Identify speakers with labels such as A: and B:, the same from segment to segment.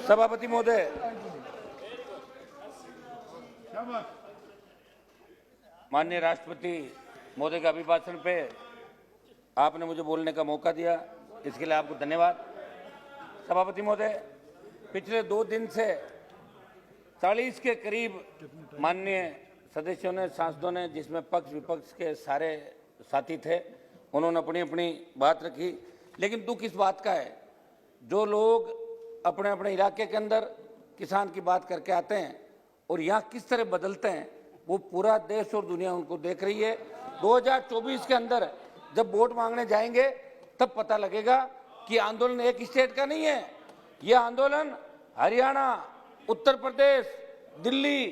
A: सभापति महोदय, माननीय राष्ट्रपति महोदय के अभिभाषण पे आपने मुझे बोलने का मौका दिया, इसके लिए आपको धन्यवाद। सभापति महोदय, पिछले 2 दिन से 40 के करीब माननीय सदस्यों ने, सांसदों ने, जिसमें पक्ष विपक्ष के सारे साथी थे, उन्होंने अपनी अपनी बात रखी। लेकिन दुख इस बात का है, जो लोग अपने अपने इलाके के अंदर किसान की बात करके आते हैं और यहाँ किस तरह बदलते हैं, वो पूरा देश और दुनिया उनको देख रही है। 2024 के अंदर जब वोट मांगने जाएंगे तब पता लगेगा कि आंदोलन एक स्टेट का नहीं है। यह आंदोलन हरियाणा, उत्तर प्रदेश, दिल्ली,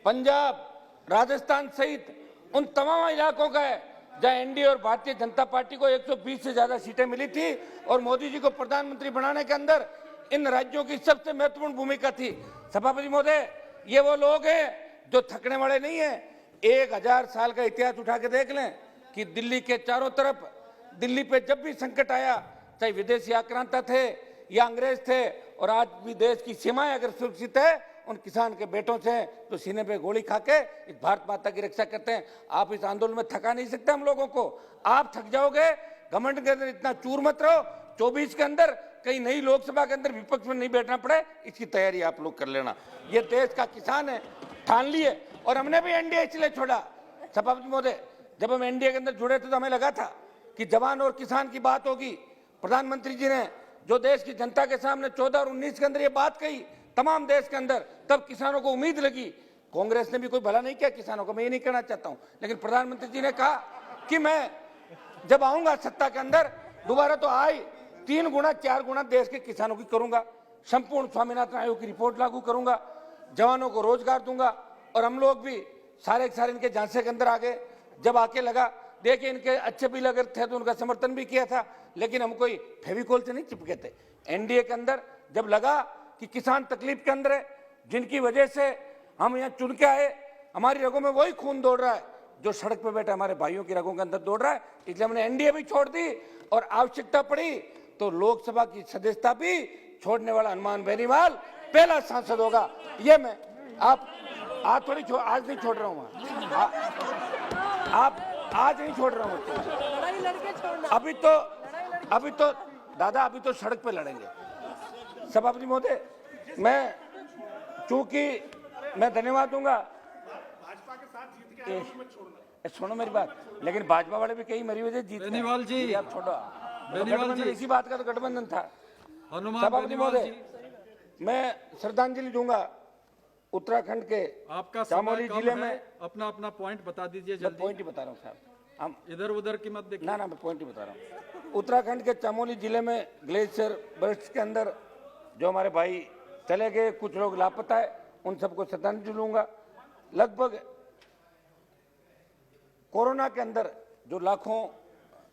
A: पंजाब, राजस्थान सहित उन तमाम इलाकों का है जहां एनडीए और भारतीय जनता पार्टी को 120 से ज्यादा सीटें मिली थी और मोदी जी को प्रधानमंत्री बनाने के अंदर इन राज्यों की सबसे महत्वपूर्ण भूमिका थी। सभापति महोदय, ये वो लोग हैं जो थकने वाले नहीं है। 1000 साल का इतिहास उठा के देख लें कि दिल्ली के चारों तरफ, दिल्ली पे जब भी संकट आया, चाहे विदेशी आक्रांता थे या अंग्रेज थे, और आज भी देश की सीमाएं अगर सुरक्षित है उन किसान के बेटों से तो सीने पे गोली खा के इस भारत माता की रक्षा करते हैं। आप इस आंदोलन में थका नहीं सकते हम लोगों को। आप थक जाओगे, घमंड के अंदर इतना चूर मत रहो। 24 के अंदर कहीं नई लोकसभा के अंदर विपक्ष में नहीं बैठना पड़े, इसकी तैयारी आप लोग कर लेना। ये देश का किसान है, ठान लिए। और हमने भी एनडीए इसलिए छोड़ा। सभापति महोदय, जब हम एनडीए के अंदर जुड़े थे तो हमें लगा था कि जवान और किसान की बात होगी। प्रधानमंत्री जी ने जो देश की जनता के सामने 14 और 19 के अंदर ये बात कही तमाम देश के अंदर, तब किसानों को उम्मीद लगी। कांग्रेस ने भी कोई भला नहीं किया किसानों को, मैं ये नहीं कहना चाहता हूं, लेकिन प्रधानमंत्री जी ने कहा कि मैं जब आऊंगा सत्ता के अंदर दोबारा तो आई 3 गुना 4 गुना देश के किसानों की करूंगा, संपूर्ण स्वामीनाथन आयोग की रिपोर्ट लागू करूंगा, जवानों को रोजगार दूंगा। और हम लोग भी सारे के सारे इनके झांसे के अंदर आ गए। जब आके लगा, देखिए इनके अच्छे बिल अगर थे तो उनका समर्थन भी किया था, लेकिन हम कोई फेविकोल से नहीं चिपके थे। एनडीए के अंदर जब लगा कि किसान तकलीफ के अंदर है, जिनकी वजह से हम यहाँ चुन के आए, हमारी रगों में वही खून दौड़ रहा है जो सड़क पे बैठे हमारे भाइयों की रगों के अंदर दौड़ रहा है, इसलिए हमने एनडीए भी छोड़ दी और आवश्यकता पड़ी तो लोकसभा की सदस्यता भी छोड़ने वाला हनुमान बेनीवाल पहला सांसद होगा। ये मैं आप आज थोड़ी आज नहीं छोड़ रहा हूँ, आप आज नहीं छोड़ रहा हूँ। अभी तो दादा अभी तो सड़क पे लड़ेंगे। सभापति महोदय, मैं चूंकि मैं धन्यवाद दूंगा,
B: भाजपा के साथ जीत के आए उसमें छोड़ना,
A: सुनो मेरी बात, लेकिन भाजपा वाले भी कई मरी वजह जीत
C: बेनीवाल जी,
A: आप छोड़ो। गठबंधन इसी बात का तो गठबंधन था। सभापति महोदय, मैं श्रद्धांजलि दूंगा उत्तराखंड के
C: आपका
A: चमोली जिले में।
C: अपना अपना पॉइंट बता दीजिए जल्दी।
A: पॉइंट ही बता रहा हूँ साहब, हम
C: इधर उधर की मत देखिए।
A: ना मैं पॉइंट ही बता रहा हूँ। उत्तराखंड के चमोली जिले में ग्लेशियर बर्स्ट के अंदर जो हमारे भाई चले गए, कुछ लोग लापता है, उन सबको श्रद्धांजलि दूंगा। लगभग कोरोना के अंदर जो लाखों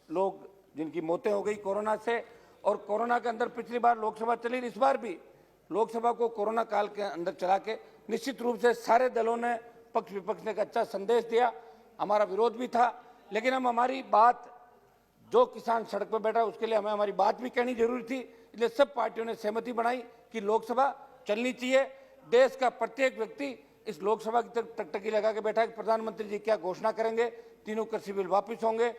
A: लोग जिनकी मौतें हो गई कोरोना से, और कोरोना के अंदर पिछली बार लोकसभा चली, इस बार भी लोकसभा को कोरोना काल के अंदर चला के निश्चित रूप से सारे दलों ने, पक्ष विपक्ष ने एक अच्छा संदेश दिया। हमारा विरोध भी था, लेकिन हम हमारी बात, जो किसान सड़क पर बैठा उसके लिए हमें हमारी बात भी कहनी जरूरी थी, इसलिए सब पार्टियों ने सहमति बनाई कि लोकसभा चलनी चाहिए। देश का प्रत्येक व्यक्ति इस लोकसभा की तरफ टकटकी लगा के बैठा है कि प्रधानमंत्री जी क्या घोषणा करेंगे, 3 कृषि बिल वापिस होंगे,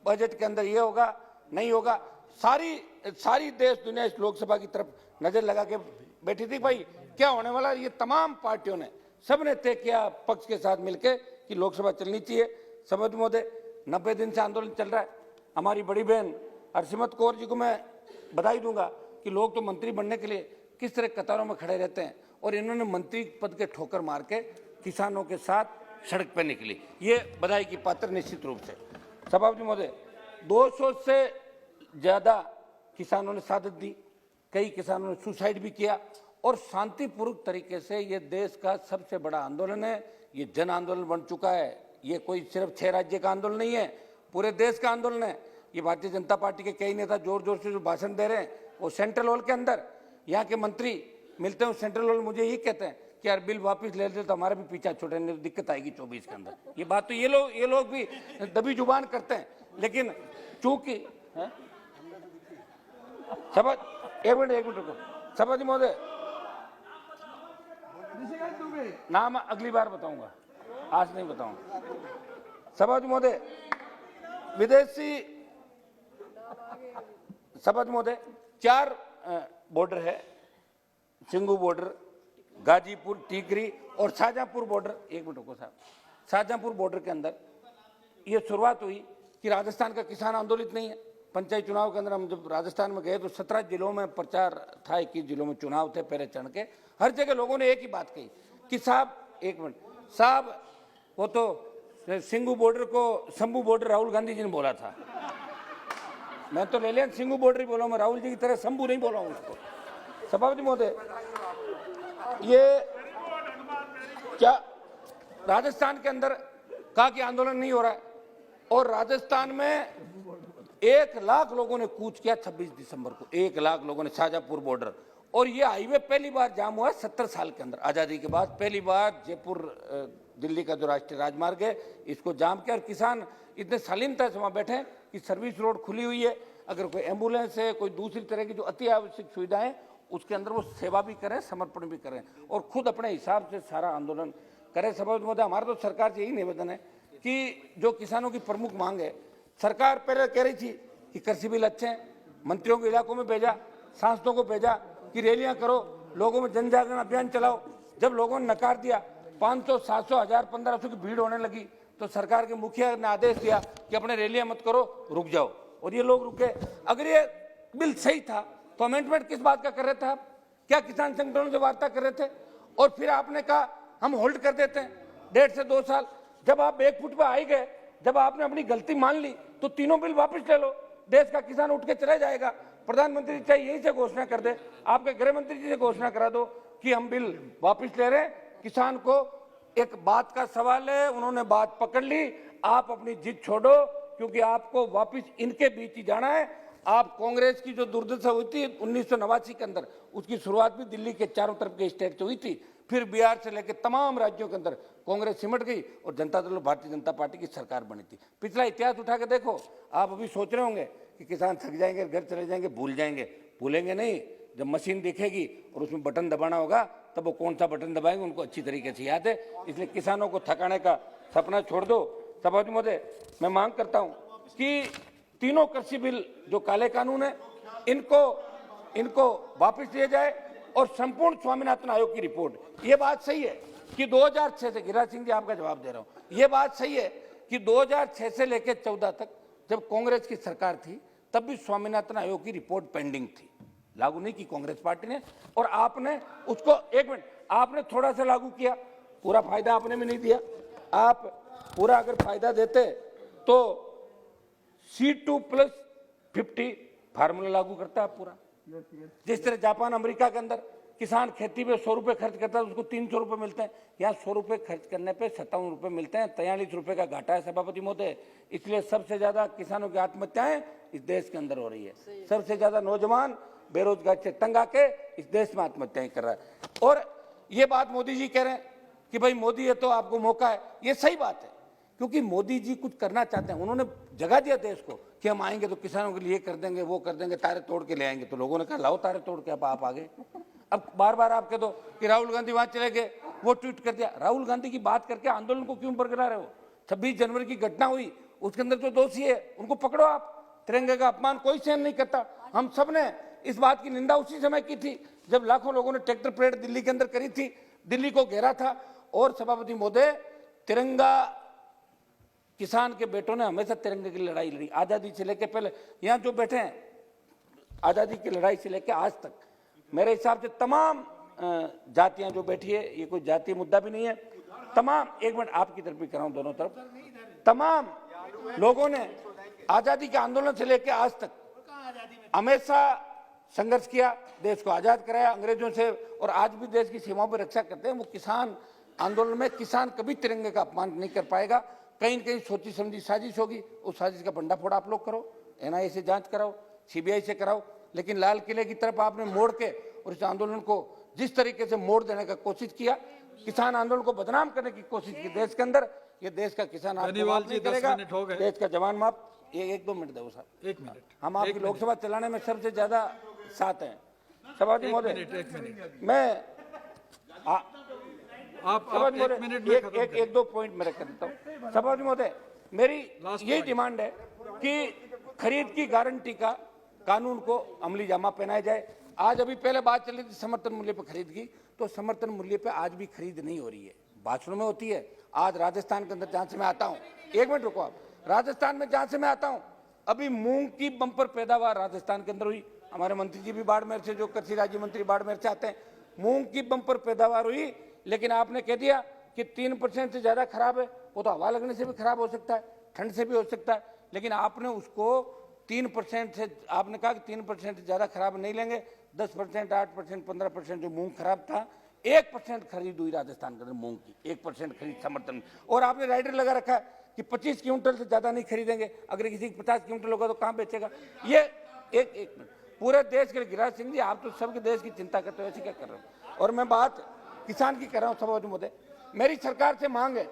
A: बजट के अंदर ये होगा नहीं होगा। सारी देश दुनिया इस लोकसभा की तरफ नजर लगा के बैठी थी, भाई क्या होने वाला। ये तमाम पार्टियों ने सबने तय किया पक्ष के साथ मिलकर कि लोकसभा चलनी चाहिए। सभापति महोदय, 90 दिन से आंदोलन चल रहा है। हमारी बड़ी बहन हरसिमरत कौर जी को मैं बधाई दूंगा कि लोग तो मंत्री बनने के लिए किस तरह कतारों में खड़े रहते हैं, और इन्होंने मंत्री पद के ठोकर मार के किसानों के साथ सड़क पर निकली, ये बधाई की पात्र निश्चित रूप से। सभापति महोदय, 200 से ज्यादा किसानों ने शहादत दी, कई किसानों ने सुसाइड भी किया, और शांतिपूर्वक तरीके से ये देश का सबसे बड़ा आंदोलन है। ये जन आंदोलन बन चुका है। ये कोई सिर्फ 6 राज्य का आंदोलन नहीं है, पूरे देश का आंदोलन है। ये भारतीय जनता पार्टी के कई नेता जोर जोर से जो भाषण दे रहे हैं, वो सेंट्रल हॉल के अंदर यहाँ के मंत्री मिलते हैं सेंट्रल हॉल, मुझे ये कहते हैं कि यार बिल वापस ले लेते तो हमारा भी पीछा छोड़ने में दिक्कत आएगी 24 के अंदर। ये बात तो ये लोग भी दबी जुबान करते हैं, लेकिन चूंकि एक मिनट रुको। सभापति महोदय, नाम अगली बार बताऊंगा, आज नहीं बताऊंगा। सभापति महोदय, विदेशी सभापति महोदय, 4 बॉर्डर है, सिंगू बॉर्डर, गाजीपुर, टीकरी और शाहजहांपुर बॉर्डर। एक मिनट रुको साहब, शाहजहांपुर बॉर्डर के अंदर ये शुरुआत हुई कि राजस्थान का किसान आंदोलित नहीं है। पंचायत चुनाव के अंदर हम जब राजस्थान में गए तो 17 जिलों में प्रचार था, 21 जिलों में चुनाव थे पहले चरण के। हर जगह लोगों ने एक ही बात कही कि साहब, एक मिनट साहब, वो तो सिंगू बॉर्डर को शंभू बॉर्डर राहुल गांधी जी ने बोला था। मैं तो ले लिया सिंगू बॉर्डर ही बोला, मैं राहुल जी की तरह शंभू नहीं बोला हूं उसको। सभापति महोदय, ये क्या राजस्थान के अंदर कहा कि आंदोलन नहीं हो रहा है, और राजस्थान में 1 लाख लोगों ने कूच किया 26 दिसंबर को, 1 लाख लोगों ने, शाहजहांपुर बॉर्डर। और ये हाईवे पहली बार जाम हुआ 70 साल के अंदर, आजादी के बाद पहली बार जयपुर दिल्ली का जो राष्ट्रीय राजमार्ग है इसको जाम किया। और किसान इतने शालीनता से वहां बैठे कि सर्विस रोड खुली हुई है, अगर कोई एम्बुलेंस है, कोई दूसरी तरह की जो अति आवश्यक सुविधाएं, उसके अंदर वो सेवा भी करें, समर्पण भी करें और खुद अपने हिसाब से सारा आंदोलन करें। सभापति महोदय, हमारा तो सरकार से यही निवेदन है कि जो किसानों की प्रमुख मांग है, सरकार पहले कह रही थी कि कृषि बिल अच्छे हैं, मंत्रियों के इलाकों में भेजा, सांसदों को भेजा कि रैलियां करो, लोगों में जन जागरण अभियान चलाओ। जब लोगों ने नकार दिया, 500, 700, 1000, 1500 की भीड़ होने लगी, तो सरकार के मुखिया ने आदेश दिया कि अपने रैलियां मत करो, रुक जाओ, और ये लोग रुके। अगर ये बिल सही था तो अमेंडमेंट किस बात का कर रहे थे आप? क्या किसान संगठनों से वार्ता कर रहे थे? और फिर आपने कहा हम होल्ड कर देते हैं 1.5 से 2 साल। जब आप 1 फुट पे आ ही गए, जब आपने अपनी गलती मान ली, तो तीनों बिल वापस ले लो, देश का किसान उठ के चला जाएगा। प्रधानमंत्री चाहे यहीं से घोषणा कर दे, आपके गृह मंत्री जी से घोषणा करा दो कि हम बिल वापस ले रहे हैं। किसान को एक बात का सवाल है, उन्होंने बात पकड़ ली, आप अपनी जिद छोड़ो, क्योंकि आपको वापस इनके बीच ही जाना है। आप कांग्रेस की जो दुर्दशा हुई थी 1989 के अंदर, उसकी शुरुआत भी दिल्ली के चारों तरफ के स्टेट से हुई थी, फिर बिहार से लेकर तमाम राज्यों के अंदर कांग्रेस सिमट गई और जनता दल भारतीय जनता पार्टी की सरकार बनी थी। पिछला इतिहास उठा के देखो, आप अभी सोच रहे होंगे कि किसान थक जाएंगे, घर चले जाएंगे, भूल जाएंगे। भूलेंगे नहीं, जब मशीन दिखेगी और उसमें बटन दबाना होगा, तब वो कौन सा बटन दबाएंगे उनको अच्छी तरीके से याद है। इसलिए किसानों को थकाने का सपना छोड़ दो। सभापति महोदय, मैं मांग करता हूं कि तीनों कृषि बिल जो काले कानून है, इनको वापस दिए जाए और संपूर्ण स्वामीनाथन आयोग की रिपोर्ट। ये बात सही है कि 2006 से, गिरिराज सिंह जी आपका जवाब दे रहा हूं, ये बात सही है कि 2006 से लेकर 14 तक जब कांग्रेस की सरकार थी, तब भी स्वामीनाथन आयोग की रिपोर्ट पेंडिंग थी, लागू नहीं की कांग्रेस पार्टी ने। और आपने उसको, एक मिनट, आपने थोड़ा सा लागू किया, पूरा फायदा आपने भी नहीं दिया। आप पूरा अगर फायदा देते तो C2+50 फार्मूला लागू करता है पूरा। जिस तरह जापान अमेरिका के अंदर किसान खेती पे 100 रुपए खर्च करता है, उसको 300 रुपए मिलते हैं, यहाँ 100 रुपए खर्च करने पे 57 रुपए मिलते हैं, 43 रुपए का घाटा है सभापति महोदय। इसलिए सबसे ज्यादा किसानों की आत्महत्याएं इस देश के अंदर हो रही है। सबसे ज्यादा नौजवान बेरोजगार से तंग आके इस देश में आत्महत्याएं कर रहा है। और ये बात मोदी जी कह रहे हैं कि भाई मोदी है तो आपको मौका है, ये सही बात है, क्योंकि मोदी जी कुछ करना चाहते हैं। उन्होंने जगह दिया देश को कि हम आएंगे तो किसानों के लिए कर देंगे, वो कर देंगे, तारे तोड़ के ले आएंगे। तो लोगों ने कहा लाओ तारे तोड़ के, अब आप आ गए। अब बार बार आप कह दो कि राहुल गांधी वहां चले गए, वो ट्वीट कर दिया। राहुल गांधी की बात करके आंदोलन को क्यों बरकरार है? 26 जनवरी की घटना हुई, उसके अंदर जो दोषी है उनको पकड़ो आप। तिरंगे का अपमान कोई सहन नहीं करता। हम सब ने इस बात की निंदा उसी समय की थी जब लाखों लोगों ने ट्रैक्टर परेड दिल्ली के अंदर करी थी, दिल्ली को घेरा था। और सभापति महोदय, तिरंगा, किसान के बेटों ने हमेशा तिरंगे की लड़ाई लड़ी, आजादी से लेकर, पहले यहाँ जो बैठे हैं, आजादी की लड़ाई से लेकर आज तक मेरे हिसाब से तमाम जातियां जो बैठी है, ये कोई जातीय मुद्दा भी नहीं है, तमाम, एक मिनट आपकी तरफ भी कराऊं, दोनों तरफ, तमाम लोगों ने आजादी के आंदोलन से लेकर आज तक हमेशा संघर्ष किया, देश को आजाद कराया अंग्रेजों से, और आज भी देश की सीमाओं पर रक्षा करते हैं। वो किसान आंदोलन में किसान कभी तिरंगे का अपमान नहीं कर पाएगा। कहीं न कहीं सोची समझी साजिश होगी, उस साजिश का भंडाफोड़ आप लोग करो, NIA से जांच कराओ, CBI से कराओ, लेकिन लाल किले की तरफ आपने मोड़ के और इस आंदोलन को जिस तरीके से मोड़ देने का कोशिश किया, किसान आंदोलन को बदनाम करने की कोशिश की देश के अंदर, ये देश का किसान आपको माफ नहीं करेगा, देश का जवान माफ। ये 1-2 मिनट दो साहब,
C: 1 मिनट,
A: हम आपकी लोकसभा चलाने में सबसे ज्यादा साथ हैं। सभापति महोदय, मैं
C: आप
A: सभापति
C: एक मिनट में खत्म
A: महोदय एक दो पॉइंट मेरे कर देता हूँ। सभापति महोदय मेरी
C: Last
A: ये
C: point.
A: डिमांड है कि खरीद की गारंटी का कानून को अमली जामा पहनाया जाए। आज अभी पहले बात चली थी समर्थन मूल्य पर खरीद की, तो समर्थन मूल्य पे आज भी खरीद नहीं हो रही है, भाषणों में होती है। आज राजस्थान के अंदर जहां से मैं आता हूं, एक मिनट रुको आप, राजस्थान में जहां से मैं आता हूं अभी मूंग की बंपर पैदावार राजस्थान के अंदर हुई। हमारे मंत्री जी भी बाड़मेर से, जो कृषि राज्य मंत्री बाड़मेर से आते हैं, मूंग की बंपर पैदावार हुई, लेकिन आपने कह दिया कि 3% से ज्यादा खराब है। वो तो हवा लगने से भी खराब हो सकता है, ठंड से भी हो सकता है, लेकिन आपने उसको 3% से, आपने कहा कि 3% से ज्यादा खराब नहीं लेंगे। 10%, 8%, 15% जो मूंग खराब था, 1% खरीद हुई राजस्थान के अंदर मूंग की, 1% खरीद समर्थन। और आपने राइडर लगा रखा है कि 25 क्विंटल से ज्यादा नहीं खरीदेंगे। अगर किसी की 50 क्विंटल होगा तो कहां बेचेगा? ये एक मिनट, पूरे देश के लिए गिरिराज सिंह जी, आप तो सबके देश की चिंता करते हो, ऐसे क्या कर रहे हो? और मैं बात किसान की कर रहा हूं। सभापति महोदय, मेरी सरकार से मांग है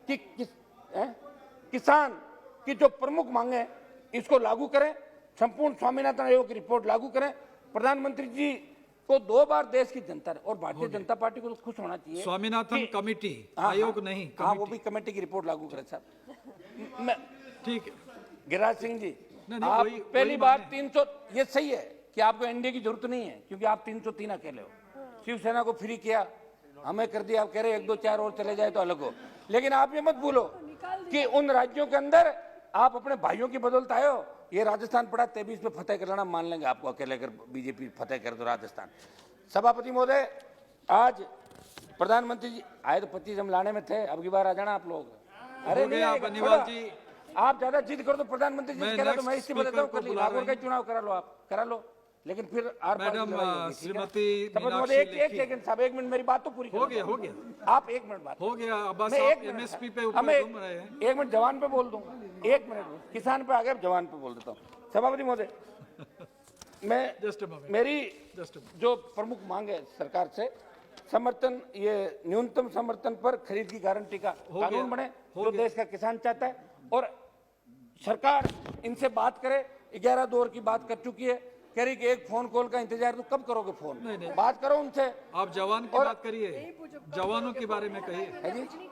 A: कि किसान की जो प्रमुख मांगे हैं इसको लागू करें, संपूर्ण स्वामीनाथन आयोग की रिपोर्ट लागू करें। प्रधानमंत्री जी को 2 बार देश की जनता और भारतीय जनता पार्टी को तो खुश होना चाहिए।
C: स्वामीनाथन कमेटी,
A: हाँ,
C: आयोग नहीं,
A: हाँ, वो
C: कमेटी।
A: भी कमेटी की रिपोर्ट लागू करें साहब। मैं
C: ठीक है,
A: गिरिराज सिंह जी,
C: नहीं,
A: आप
C: वही-
A: पहली
C: वही
A: बार
C: माने।
A: 300, ये सही है कि आपको एनडीए की जरूरत नहीं है, क्योंकि आप 303 अकेले हो। शिवसेना को फ्री किया, हमें कर दिया, आप कह रहे 1, 2, 4 और चले जाए तो अलग हो। लेकिन आप ये मत भूलो कि उन राज्यों के अंदर आप अपने भाइयों की बदौलत आए हो। ये राजस्थान पड़ा 23 पे फतेह कर लेना, मान लेंगे आपको अकेले, अगर बीजेपी फतेह कर दो राजस्थान। सभापति महोदय, आज प्रधानमंत्री जी आए तो 25 हम लाने में थे, अब की बार आ जाना आप लोग। अरे
C: हो
A: नहीं
C: गया
A: आएगा,
C: बनिवाल
A: थोड़ा।
C: जी।
A: आप ज्यादा जिद कर दो, प्रधानमंत्री जी
C: मैं
A: कह रहा तो
C: next
A: मैं इसी
C: speaker
A: बताता हूँ,
C: को
A: कर ली
C: बुला
A: नागौर
C: रहे
A: का
C: हैं।
A: चुनाव करा लो, आप करा लो, लेकिन फिर आर पार की
C: मैडम,
A: लड़ाई होगी, ठीक है?
C: श्रीमती
A: सभापति
C: मीनाक्षी
A: महोदय, एक
C: लेखी।
A: सेकंड साहब, 1 मिनट मेरी बात तो पूरी
C: हो
A: करो।
C: गया, हो गया,
A: आप 1 मिनट बात,
C: हो गया। अब बस
A: मैं
C: आप
A: 1 मिनट,
C: एमएसपी पे
A: हमें
C: ऊपर घूम रहे हैं।
A: 1 मिनट जवान पे बोल दूंगा, 1 मिनट किसान पे आ गए, जवान पे बोल देता हूँ। सभापति महोदय, मैं
C: जस्ट अ मोमेंट,
A: मेरी
C: जस्ट अ
A: जो प्रमुख मांग है सरकार से, समर्थन, ये न्यूनतम समर्थन पर खरीद की गारंटी का
C: हो
A: कानून
C: गया,
A: बने,
C: हो
A: जो
C: गया।
A: देश का किसान चाहता है। और सरकार इनसे बात करे, 11 दौर की बात कर चुकी है, कह रही कि एक फोन कॉल का इंतजार, तो कब करोगे फोन?
C: नहीं, नहीं।
A: बात करो उनसे।
C: आप जवान की
A: और-
C: बात करिए, जवानों के बारे में कहिए।
A: है जी,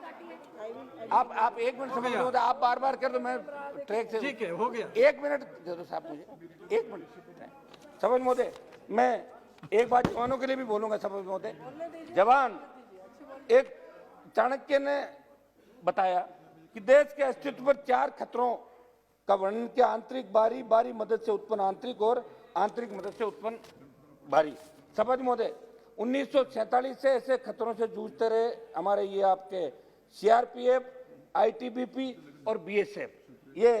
A: आप 1 मिनट समझ लो, आप बार बार कर दो, मैं ट्रैक से।
C: ठीक है, हो गया।
A: 1 मिनट दे दो साहब मुझे, 1 मिनट। समझ महोदय, मैं एक बात जवानों के लिए भी बोलूंगा। समझ महोदय, जवान, एक चाणक्य ने बताया कि देश के अस्तित्व पर 4 खतरों का वर्णन किया: आंतरिक, बाहरी, बाहरी मदद से उत्पन्न आंतरिक, और आंतरिक मदद से उत्पन्न बाहरी। समझ महोदय, 1947 से ऐसे खतरों से जूझते रहे हमारे ये आपके सीआरपीएफ, आईटीबीपी और बीएसएफ। ये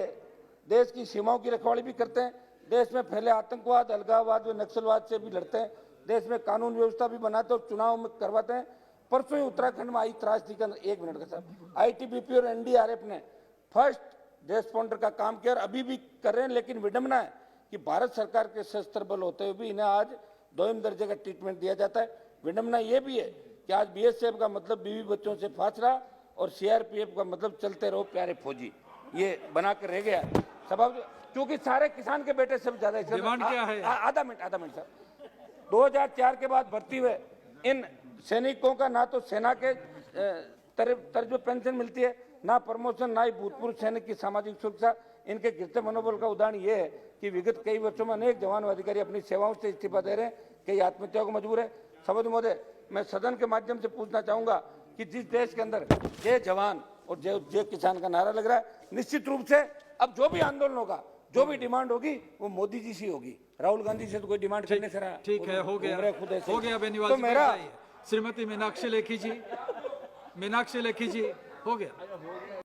A: देश की सीमाओं की रखवाली भी करते हैं, देश में फैले आतंकवाद, अलगाववाद व नक्सलवाद से भी लड़ते हैं, देश में कानून व्यवस्था भी बनाते और चुनाव में करवाते हैं। परसों ही उत्तराखंड में आई त्रासदी का, 1 मिनट का साहब, आईटीबीपी और एनडीआरएफ ने फर्स्ट रेस्पॉन्डर का काम किया और अभी भी कर रहे हैं। लेकिन विडंबना है कि भारत सरकार के सशस्त्र बल होते हुए भी इन्हें आज 2वीं दर्जे का ट्रीटमेंट दिया जाता है। विडंबना ये भी है कि आज बीएसएफ का मतलब बीवी बच्चों से फासला और सीआरपीएफ का मतलब चलते रहो प्यारे फौजी, ये बनाकर रह गया। सबब क्योंकि सारे किसान के बेटे से ज्यादा
C: डिमांड क्या है?
A: आधा मिनट सर। 2004 के बाद भर्ती हुए इन सैनिकों का ना तो सेना के तर्ज में पेंशन मिलती है, ना प्रमोशन, ना ही भूतपूर्व सैनिक की सामाजिक सुरक्षा। इनके गिरते मनोबल का उदाहरण ये है कि विगत कई वर्षों में अनेक जवान व अधिकारी अपनी सेवाओं से इस्तीफा दे रहे हैं, कई आत्महत्या को मजबूर है। सभापति महोदय, मैं सदन के माध्यम से पूछना चाहूंगा कि जिस देश के अंदर जय जवान और जय किसान का नारा लग रहा है, निश्चित रूप से अब जो भी आंदोलन होगा, जो भी डिमांड होगी, वो मोदी जी से होगी। राहुल गांधी से तो कोई डिमांड करने से रहा।
C: ठीक है, हो गया,
A: खुद ऐसे।
C: हो गया बेनीवाल
A: तो
C: जी,
A: मेरा
C: श्रीमती मीनाक्षी लेखी जी, मीनाक्षी लेखी जी, हो गया।